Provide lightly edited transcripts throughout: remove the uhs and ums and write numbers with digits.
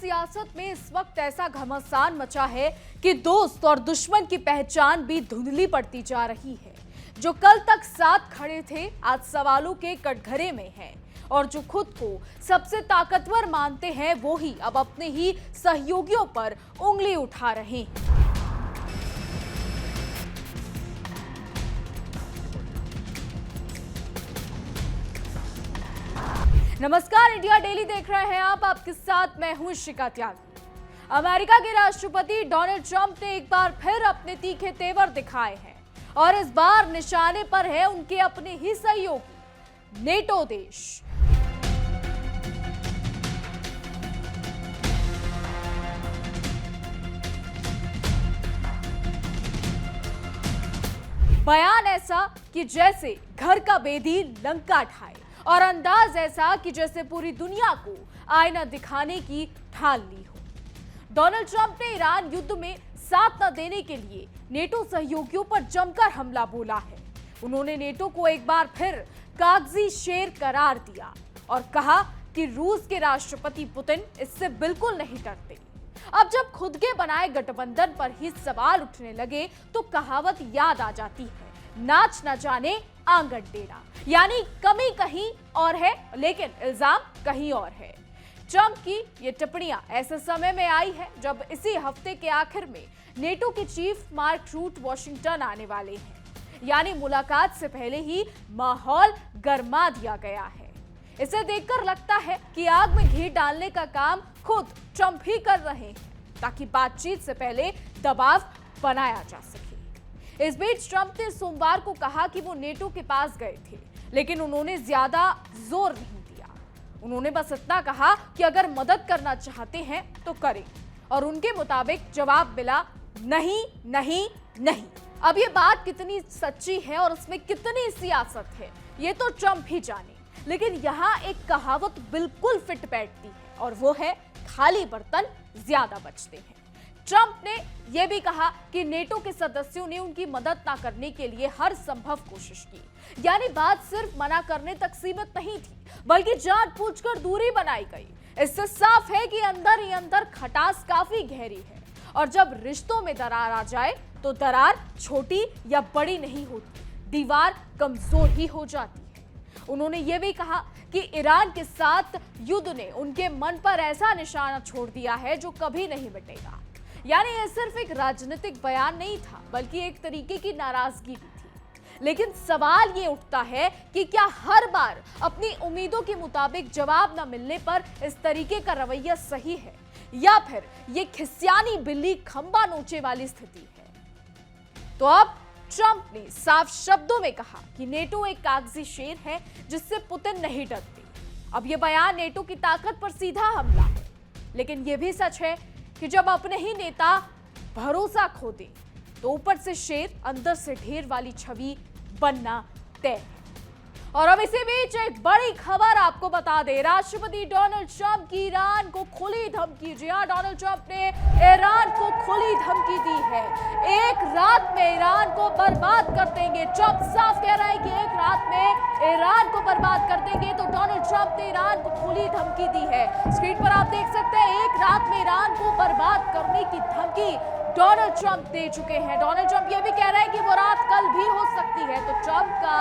सियासत में इस वक्त ऐसा घमासान मचा है कि दोस्त और दुश्मन की पहचान भी धुंधली पड़ती जा रही है। जो कल तक साथ खड़े थे आज सवालों के कटघरे में हैं और जो खुद को सबसे ताकतवर मानते हैं वो ही अब अपने ही सहयोगियों पर उंगली उठा रहे हैं। नमस्कार, इंडिया डेली देख रहे हैं आप। आपके साथ मैं हूं शिखा त्यागी। अमेरिका के राष्ट्रपति डोनाल्ड ट्रंप ने एक बार फिर अपने तीखे तेवर दिखाए हैं और इस बार निशाने पर है उनके अपने ही सहयोगी नेटो देश। बयान ऐसा कि जैसे घर का बेदी लंका ढाए और अंदाज ऐसा कि जैसे पूरी दुनिया को आईना दिखाने की ठान ली हो। डोनाल्ड ट्रंप ने ईरान युद्ध में साथ न देने के लिए नेटो सहयोगियों पर जमकर हमला बोला है। उन्होंने नेटो को एक बार फिर कागजी शेर करार दिया और कहा कि रूस के राष्ट्रपति पुतिन इससे बिल्कुल नहीं डरते। अब जब खुद के बनाए गठबंधन पर ही सवाल उठने लगे तो कहावत याद आ जाती है, नाच न जाने आंगन टेढ़ा। यानी कमी कहीं और है लेकिन इल्जाम कहीं और है। ट्रंप की ये टिप्पणियां ऐसे समय में आई है जब इसी हफ्ते के आखिर में नेटो के चीफ मार्क रूट वॉशिंगटन आने वाले हैं। यानी मुलाकात से पहले ही माहौल गर्मा दिया गया है। इसे देखकर लगता है कि आग में घी डालने का काम खुद ट्रंप ही कर रहे हैं ताकि बातचीत से पहले दबाव बनाया जा सके। इस बीच ट्रंप ने सोमवार को कहा कि वो नेटो के पास गए थे लेकिन उन्होंने ज्यादा जोर नहीं दिया। उन्होंने बस इतना कहा कि अगर मदद करना चाहते हैं तो करें और उनके मुताबिक जवाब मिला नहीं नहीं नहीं। अब ये बात कितनी सच्ची है और उसमें कितनी सियासत है ये तो ट्रंप ही जाने, लेकिन यहाँ एक कहावत बिल्कुल फिट बैठती है और वो है खाली बर्तन ज्यादा बचते हैं। ट्रंप ने यह भी कहा कि नेटो के सदस्यों ने उनकी मदद ना करने के लिए हर संभव कोशिश की। यानी बात सिर्फ मना करने तक सीमित नहीं थी बल्कि जानबूझकर दूरी बनाई गई। इससे साफ है कि अंदर ही अंदर खटास काफी गहरी है और जब रिश्तों में दरार आ जाए तो दरार छोटी या बड़ी नहीं होती, दीवार कमजोर ही हो जाती है। उन्होंने यह भी कहा कि ईरान के साथ युद्ध ने उनके मन पर ऐसा निशाना छोड़ दिया है जो कभी नहीं मिटेगा। यानी यह सिर्फ एक राजनीतिक बयान नहीं था बल्कि एक तरीके की नाराजगी भी थी। लेकिन सवाल ये उठता है कि क्या हर बार अपनी उम्मीदों के मुताबिक जवाब न मिलने पर इस तरीके का रवैया सही है या फिर ये खिस्यानी बिल्ली खंबा नोचे वाली स्थिति है। तो अब ट्रंप ने साफ शब्दों में कहा कि नेटो एक कागजी शेर है जिससे पुतिन नहीं डरते। अब यह बयान नेटो की ताकत पर सीधा हमला है, लेकिन यह भी सच है कि जब अपने ही नेता भरोसा खो दे तो ऊपर से शेर अंदर से ढेर वाली छवि बनना तय है। और अब इसी बीच एक बड़ी खबर आपको बता दें, राष्ट्रपति डोनाल्ड ट्रंप की ईरान को खुली धमकी। जी हां, डोनाल्ड ट्रंप ने ईरान को खुली धमकी दी है। एक रात में ईरान को बर्बाद कर देंगे। ट्रंप साफ कह रहा है कि एक रात में ईरान को बर्बाद कर देंगे। तो डोनाल्ड ट्रंप ने ईरान को खुली धमकी दी है। स्क्रीन पर आप देख सकते हैं, एक रात में ईरान को बर्बाद करने की धमकी डोनाल्ड ट्रंप दे चुके हैं। डोनाल्ड ट्रंप यह भी कह रहे हैं कि वो रात कल भी हो सकती है। तो ट्रंप का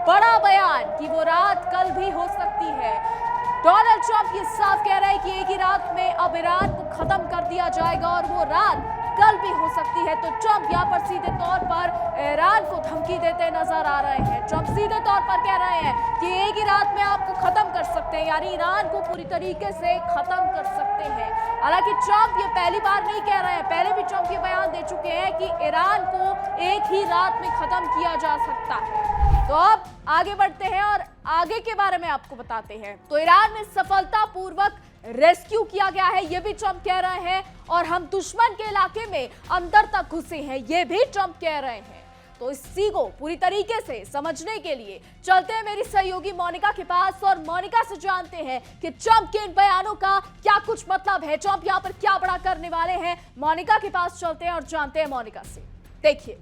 बड़ा बयान कि वो रात कल भी हो सकती है। डोनाल्ड ट्रंप ये साफ कह रहे हैं कि एक ही रात में अब ईरान को खत्म कर दिया जाएगा और वो रात कल भी हो सकती है। तो ट्रंप यहाँ पर सीधे तौर पर ईरान को धमकी देते नजर आ रहे हैं। ट्रंप सीधे तौर पर कह रहे हैं कि एक ही रात में आपको खत्म कर सकते हैं, यानी ईरान को पूरी तरीके से खत्म कर सकते हैं। हालांकि ट्रंप ये पहली बार नहीं कह रहे हैं, पहले भी ट्रंप ये बयान दे चुके हैं कि ईरान को एक ही रात में खत्म किया जा सकता है। तो अब आगे बढ़ते हैं और आगे के बारे में आपको बताते हैं। तो ईरान में सफलतापूर्वक रेस्क्यू किया गया है, यह भी ट्रंप कह रहे हैं, और हम दुश्मन के इलाके में अंदर तक घुसे हैं, यह भी ट्रंप कह रहे हैं। तो इसी को पूरी तरीके से समझने के लिए चलते हैं मेरी सहयोगी मोनिका के पास और मोनिका से जानते हैं कि ट्रंप के इन बयानों का क्या कुछ मतलब है, ट्रंप यहाँ पर क्या बड़ा करने वाले हैं। मोनिका के पास चलते हैं और जानते हैं मोनिका से। देखिए,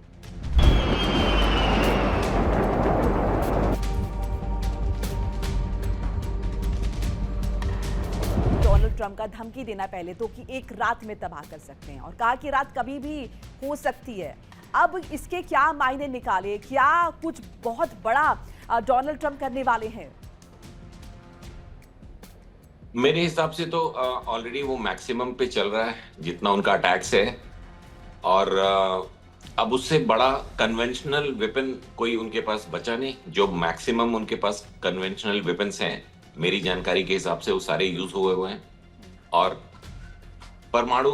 डोनाल्ड ट्रंप का धमकी देना पहले तो कि एक रात में तबाह कर सकते हैं, और कहा कि रात कभी भी हो सकती है। अब इसके क्या मायने निकाले, क्या कुछ बहुत बड़ा डोनाल्ड ट्रंप करने वाले हैं? मेरे हिसाब से तो ऑलरेडी वो मैक्सिमम पे चल रहा है जितना उनका अटैक्स है, और अब उससे बड़ा कन्वेंशनल वेपन कोई उनके पास बचा नहीं। जो मैक्सिमम उनके पास कन्वेंशनल वेपन्स हैं, मेरी जानकारी के हिसाब से वो सारे यूज हुए हैं, और परमाणु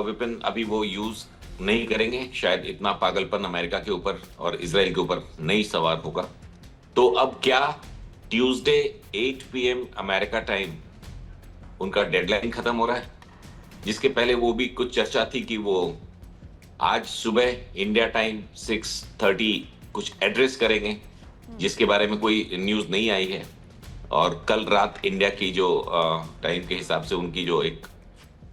वेपन अभी वो यूज नहीं करेंगे। शायद इतना पागलपन अमेरिका के ऊपर और इजराइल के ऊपर नहीं सवार होगा। तो अब क्या, ट्यूसडे 8 PM अमेरिका टाइम उनका डेडलाइन खत्म हो रहा है, जिसके पहले वो भी कुछ चर्चा थी कि वो आज सुबह इंडिया टाइम 6:30 कुछ एड्रेस करेंगे, जिसके बारे में कोई न्यूज नहीं आई है। और कल रात इंडिया की जो टाइम के हिसाब से उनकी जो एक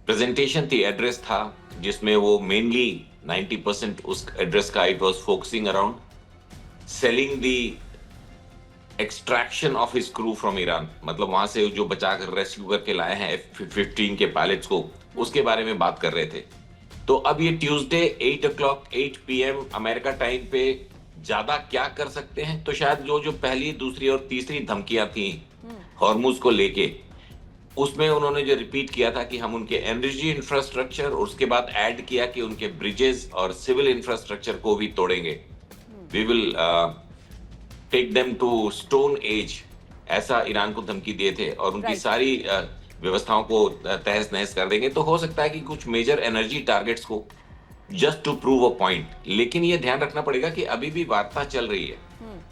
प्रेजेंटेशन थी, एड्रेस था, जिसमें वो मेनली 90% उस एड्रेस का it was focusing around selling the extraction of his crew from Iran. मतलब वहां से जो बचा कर रेस्क्यू करके लाए हैं F-15 के पायलट्स को, उसके बारे में बात कर रहे थे। तो अब ये ट्यूसडे 8 PM अमेरिका टाइम पे ज्यादा क्या कर सकते हैं? तो शायद जो पहली, दूसरी और तीसरी धमकियां थी हॉर्मुज को लेके, उसमें उन्होंने जो रिपीट किया था कि हम उनके एनर्जी इंफ्रास्ट्रक्चर, और उसके बाद ऐड किया कि उनके ब्रिजेस और सिविल इंफ्रास्ट्रक्चर को भी तोड़ेंगे। We will take them to stone age, ऐसा ईरान को धमकी दिए थे, और उनकी सारी व्यवस्थाओं को तहस नहस कर देंगे। तो हो सकता है कि कुछ मेजर एनर्जी टारगेट्स को, just to prove a point. लेकिन ये ध्यान रखना पड़ेगा कि अभी भी वार्ता चल रही है,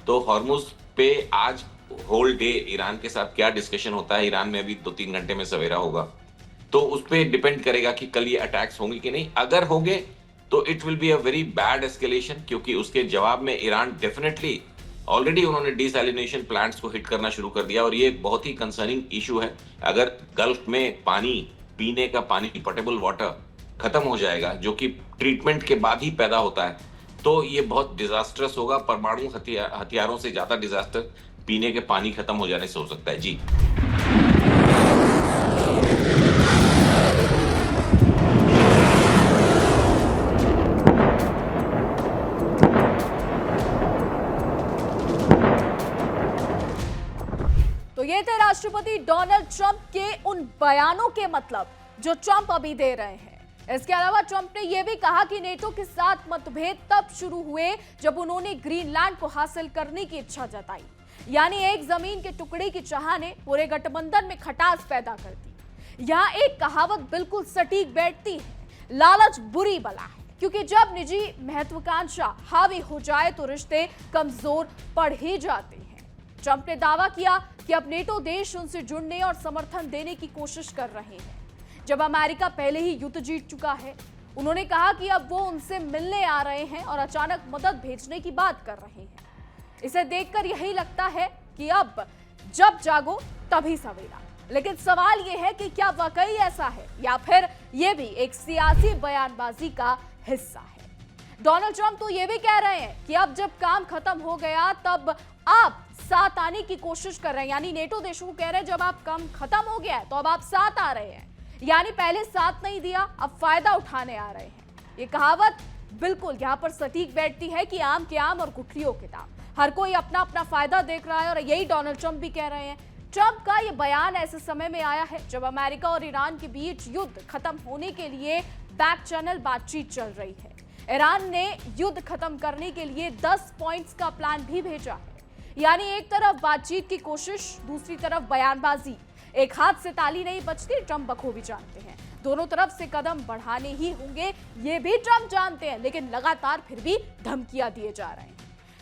तो हॉर्मुज पे आज होल डे ईरान के साथ क्या डिस्कशन होता है। ईरान में अभी 2-3 घंटे में सवेरा होगा, तो उस पर डिपेंड करेगा कि कल ये अटैक्स होंगे कि नहीं। अगर होंगे तो it will be a very bad escalation, क्योंकि उसके जवाब में ईरान डेफिनेटली, ऑलरेडी उन्होंने डिसैलिनेशन प्लांट्स को हिट करना शुरू कर दिया, और ये बहुत ही कंसर्निंग इशू है। अगर गल्फ में पानी, पीने का पानी, पोर्टेबल वाटर खत्म हो जाएगा, जो कि ट्रीटमेंट के बाद ही पैदा होता है, तो ये बहुत डिजास्टरस होगा। परमाणु हथियारों से ज्यादा डिजास्टर पीने के पानी खत्म हो जाने से हो सकता है। जी, तो ये थे राष्ट्रपति डोनाल्ड ट्रंप के उन बयानों के मतलब जो ट्रंप अभी दे रहे हैं। इसके अलावा ट्रंप ने यह भी कहा कि नेटो के साथ मतभेद तब शुरू हुए जब उन्होंने ग्रीनलैंड को हासिल करने की इच्छा जताई, यानी एक जमीन के टुकड़े की चाह ने पूरे गठबंधन में खटास पैदा कर दी। यहाँ एक कहावत बिल्कुल सटीक बैठती है, लालच बुरी बला है, क्योंकि जब निजी महत्वाकांक्षा हावी हो जाए तो रिश्ते कमजोर पड़ ही जाते हैं। ट्रंप ने दावा किया कि अब नेटो देश उनसे जुड़ने और समर्थन देने की कोशिश कर रहे हैं, जब अमेरिका पहले ही युद्ध जीत चुका है। उन्होंने कहा कि अब वो उनसे मिलने आ रहे हैं और अचानक मदद भेजने की बात कर रहे हैं। इसे देखकर यही लगता है कि अब जब जागो तभी सवेरा। लेकिन सवाल यह है कि क्या वाकई ऐसा है, या फिर यह भी एक सियासी बयानबाजी का हिस्सा है। डोनाल्ड ट्रंप तो यह भी कह रहे हैं कि अब जब काम खत्म हो गया तब आप साथ आने की कोशिश कर रहे हैं, यानी नेटो देशों को कह रहे हैं जब आप काम खत्म हो गया है तो अब आप साथ आ रहे हैं, यानी पहले साथ नहीं दिया, अब फायदा उठाने आ रहे हैं। ये कहावत बिल्कुल यहां पर सटीक बैठती है कि आम के आम और गुठलियों के दाम। हर कोई अपना अपना फायदा देख रहा है, और यही डोनाल्ड ट्रंप भी कह रहे हैं। ट्रंप का यह बयान ऐसे समय में आया है जब अमेरिका और ईरान के बीच युद्ध खत्म होने के लिए बैक चैनल बातचीत चल रही है। ईरान ने युद्ध खत्म करने के लिए 10 पॉइंट्स का प्लान भी भेजा है, यानी एक तरफ बातचीत की कोशिश, दूसरी तरफ बयानबाजी। एक हाथ से ताली नहीं बजती, ट्रंप बखूबी जानते हैं। दोनों तरफ से कदम बढ़ाने ही होंगे, ये भी ट्रंप जानते हैं, लेकिन लगातार फिर भी धमकियां दिए जा रहे हैं।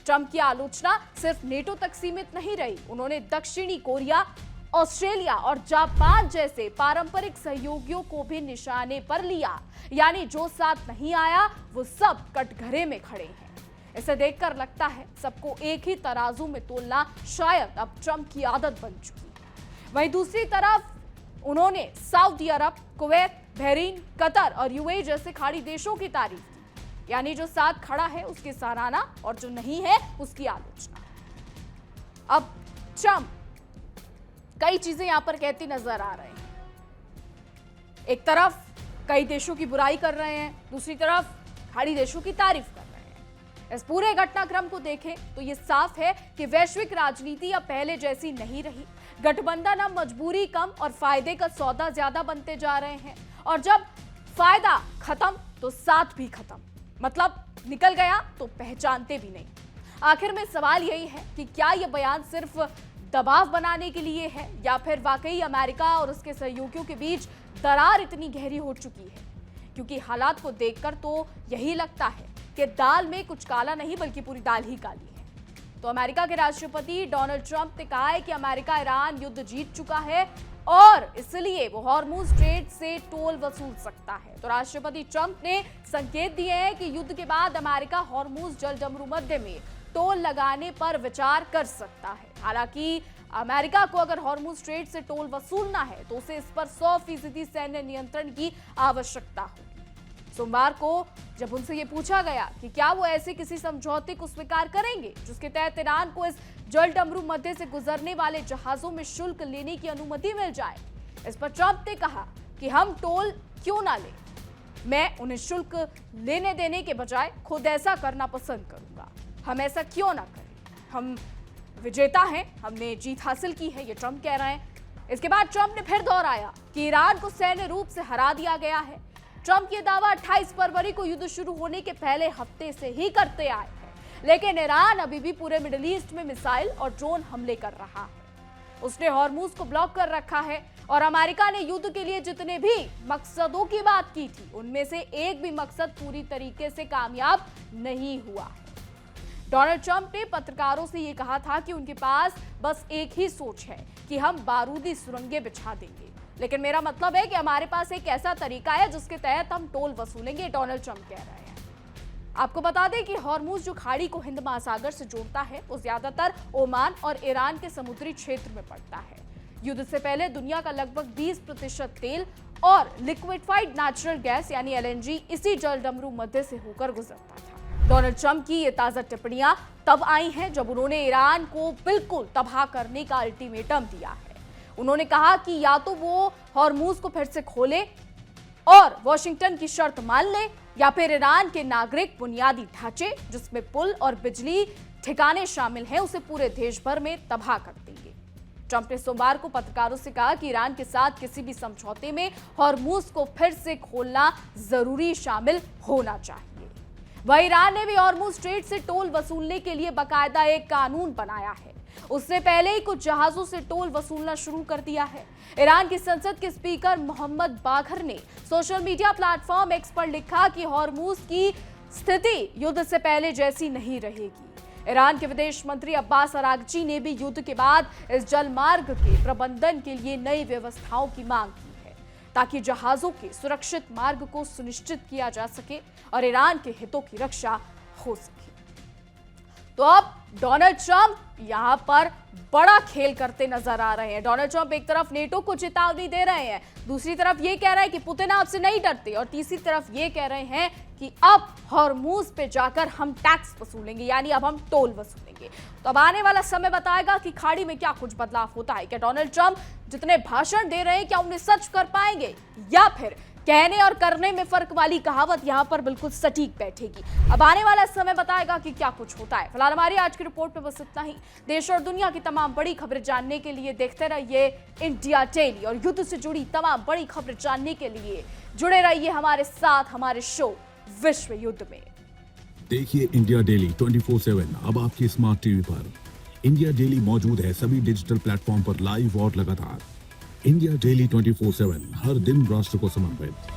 ट्रंप की आलोचना सिर्फ नेटो तक सीमित नहीं रही, उन्होंने दक्षिणी कोरिया, ऑस्ट्रेलिया और जापान जैसे पारंपरिक सहयोगियों को भी निशाने पर लिया, यानी जो साथ नहीं आया वो सब कटघरे में खड़े हैं। इसे देखकर लगता है सबको एक ही तराजू में तोलना शायद अब ट्रंप की आदत बन चुकी है। वहीं दूसरी तरफ उन्होंने सऊदी अरब, कुवैत, बहरीन, कतर और यूएई जैसे खाड़ी देशों की तारीफ की, यानी जो साथ खड़ा है उसकी सराहना और जो नहीं है उसकी आलोचना। अब ट्रंप कई चीजें यहां पर कहते नजर आ रहे हैं। एक तरफ कई देशों की बुराई कर रहे हैं, दूसरी तरफ खाड़ी देशों की तारीफ कर रहे हैं। इस पूरे घटनाक्रम को देखें तो ये साफ है कि वैश्विक राजनीति अब पहले जैसी नहीं रही। गठबंधन अब मजबूरी कम और फायदे का सौदा ज्यादा बनते जा रहे हैं, और जब फायदा खत्म तो साथ भी खत्म, मतलब निकल गया तो पहचानते भी नहीं। आखिर में सवाल यही है कि क्या यह बयान सिर्फ दबाव बनाने के लिए है, या फिर वाकई अमेरिका और उसके सहयोगियों के बीच दरार इतनी गहरी हो चुकी है? क्योंकि हालात को देखकर तो यही लगता है कि दाल में कुछ काला नहीं बल्कि पूरी दाल ही काली है। तो अमेरिका के राष्ट्रपति डोनाल्ड ट्रंप ने कहा है कि अमेरिका ईरान युद्ध जीत चुका है और इसलिए वो हॉर्मुज स्ट्रेट से टोल वसूल सकता है। तो राष्ट्रपति ट्रंप ने संकेत दिए हैं कि युद्ध के बाद अमेरिका हॉर्मुज जलडमरू मध्य में टोल लगाने पर विचार कर सकता है। हालांकि अमेरिका को अगर हॉर्मुज स्ट्रेट से टोल वसूलना है तो उसे इस पर 100% सैन्य नियंत्रण की आवश्यकता होगी। सोमवार को जब उनसे ये पूछा गया कि क्या वो ऐसे किसी समझौते को स्वीकार करेंगे जिसके तहत ईरान को इस जलडमरू मध्य से गुजरने वाले जहाजों में शुल्क लेने की अनुमति मिल जाए, इस पर ट्रंप ने कहा कि हम टोल क्यों ना लें, मैं उन्हें शुल्क लेने देने के बजाय खुद ऐसा करना पसंद करूंगा। हम ऐसा क्यों ना करें, हम विजेता हैं, हमने जीत हासिल की है, ये ट्रंप कह रहे हैं। इसके बाद ट्रंप ने फिर दोहराया कि ईरान को सैन्य रूप से हरा दिया गया है। ट्रंप ये दावा 28 फरवरी को युद्ध शुरू होने के पहले हफ्ते से ही करते आए हैं, लेकिन ईरान अभी भी पूरे मिडिल ईस्ट में मिसाइल और ड्रोन हमले कर रहा है। उसने हॉर्मुज को ब्लॉक कर रखा है और अमेरिका ने युद्ध के लिए जितने भी मकसदों की बात की थी उनमें से एक भी मकसद पूरी तरीके से कामयाब नहीं हुआ है। डोनाल्ड ट्रंप ने पत्रकारों से यह कहा था कि उनके पास बस एक ही सोच है कि हम बारूदी सुरंगें बिछा देंगे, लेकिन मेरा मतलब है कि हमारे पास एक ऐसा तरीका है जिसके तहत हम टोल वसूलेंगे, डोनाल्ड ट्रंप कह रहे हैं। आपको बता दें कि हॉर्मुज जो खाड़ी को हिंद महासागर से जोड़ता है वो ज्यादातर ओमान और ईरान के समुद्री क्षेत्र में पड़ता है। युद्ध से पहले दुनिया का लगभग 20% तेल और लिक्विफाइड नेचुरल गैस यानी LNG इसी जलडमरू मध्य से होकर गुजरता था। डोनाल्ड ट्रंप की ये ताजा टिप्पणियां तब आई हैं जब उन्होंने ईरान को बिल्कुल तबाह करने का अल्टीमेटम दिया है। उन्होंने कहा कि या तो वो हॉर्मुज को फिर से खोले और वॉशिंगटन की शर्त मान ले, या फिर ईरान के नागरिक बुनियादी ढांचे जिसमें पुल और बिजली ठिकाने शामिल हैं उसे पूरे देश भर में तबाह कर देंगे। ट्रंप ने सोमवार को पत्रकारों से कहा कि ईरान के साथ किसी भी समझौते में हॉर्मुज को फिर से खोलना जरूरी शामिल होना चाहिए। वहीं ईरान ने भी हॉर्मुज स्ट्रेट से टोल वसूलने के लिए बाकायदा एक कानून बनाया है। उसने पहले ही कुछ जहाजों से टोल वसूलना शुरू कर दिया है। ईरान की संसद के स्पीकर मोहम्मद बाघर ने सोशल मीडिया प्लेटफॉर्म एक्स पर लिखा कि हॉर्मुज की स्थिति युद्ध से पहले जैसी नहीं रहेगी। ईरान के विदेश मंत्री अब्बास अरागची ने भी युद्ध के बाद इस जलमार्ग के प्रबंधन के लिए नई व्यवस्थाओं की मांग की है, ताकि जहाजों के सुरक्षित मार्ग को सुनिश्चित किया जा सके और ईरान के हितों की रक्षा हो सके। तो अब डोनाल्ड ट्रंप यहां पर बड़ा खेल करते नजर आ रहे हैं। डोनाल्ड ट्रंप एक तरफ नेटो को चेतावनी दे रहे हैं, दूसरी तरफ ये कह रहे हैं कि पुतिन आपसे नहीं डरते, और तीसरी तरफ ये कह रहे हैं कि अब हॉर्मुज पे जाकर हम टैक्स वसूलेंगे, यानी अब हम टोल वसूलेंगे। तो अब आने वाला समय बताएगा कि खाड़ी में क्या कुछ बदलाव होता है। क्या डोनाल्ड ट्रंप जितने भाषण दे रहे हैं क्या उन्हें सच कर पाएंगे, या फिर कहने और करने में फर्क वाली कहावत यहां पर बिल्कुल सटीक बैठेगी। अब आने वाला समय बताएगा कि क्या कुछ होता है। फिलहाल हमारी आज की रिपोर्ट में बस इतना ही। देश और दुनिया की तमाम बड़ी खबरें जानने के लिए देखते रहिए इंडिया डेली, और युद्ध से जुड़ी तमाम बड़ी खबरें जानने के लिए जुड़े रहिए हमारे साथ, हमारे शो विश्व युद्ध में। देखिए इंडिया डेली 24/7 अब आपकी स्मार्ट टीवी पर। इंडिया डेली मौजूद है सभी डिजिटल प्लेटफॉर्म पर लाइव और लगातार। इंडिया डेली 24/7 हर दिन राष्ट्र को समर्पित।